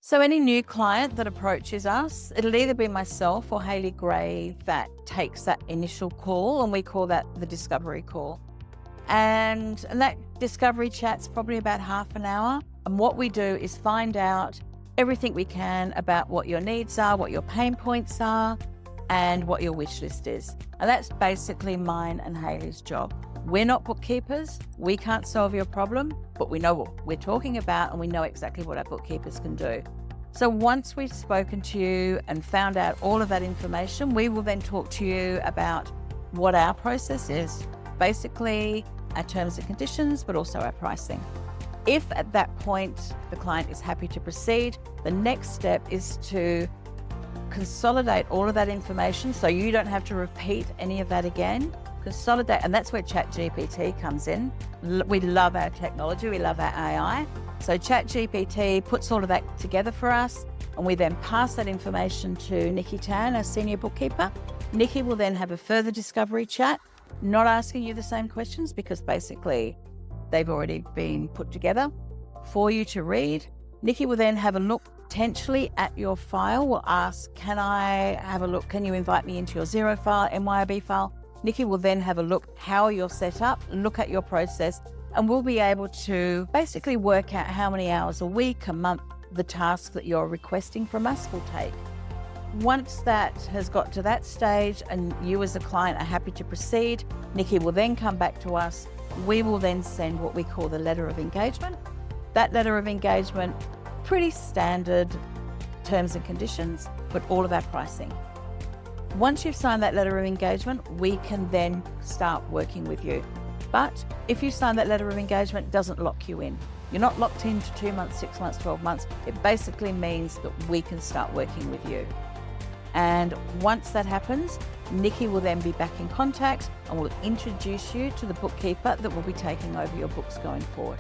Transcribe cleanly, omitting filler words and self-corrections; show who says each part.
Speaker 1: So any new client that approaches us, it'll either be myself or Hayley Gray that takes that initial call, and we call that the discovery call. And that discovery chat's probably about half an hour. And what we do is find out everything we can about what your needs are, what your pain points are, and what your wish list is. And that's basically mine and Hayley's job. We're not bookkeepers. We can't solve your problem, but we know what we're talking about and we know exactly what our bookkeepers can do. So once we've spoken to you and found out all of that information, we will then talk to you about what our process is, basically our terms and conditions, but also our pricing. If at that point the client is happy to proceed, the next step is to consolidate all of that information so you don't have to repeat any of that again. Consolidate, and that's where ChatGPT comes in. We love our technology, we love our AI. So ChatGPT puts all of that together for us, and we then pass that information to Nikki Tan, our senior bookkeeper. Nikki will then have a further discovery chat, not asking you the same questions because basically they've already been put together for you to read. Nikki will then have a look potentially at your file, will ask, can I have a look? Can you invite me into your Xero file, MYOB file? Nikki will then have a look how you're set up, look at your process, and we'll be able to basically work out how many hours a week, a month, the task that you're requesting from us will take. Once that has got to that stage and you as a client are happy to proceed, Nikki will then come back to us. We will then send what we call the letter of engagement. That letter of engagement, pretty standard terms and conditions, but all of our pricing. Once you've signed that letter of engagement, we can then start working with you. But if you sign that letter of engagement, it doesn't lock you in. You're not locked into 2 months, 6 months, 12 months. It basically means that we can start working with you. And once that happens, Nikki will then be back in contact and will introduce you to the bookkeeper that will be taking over your books going forward.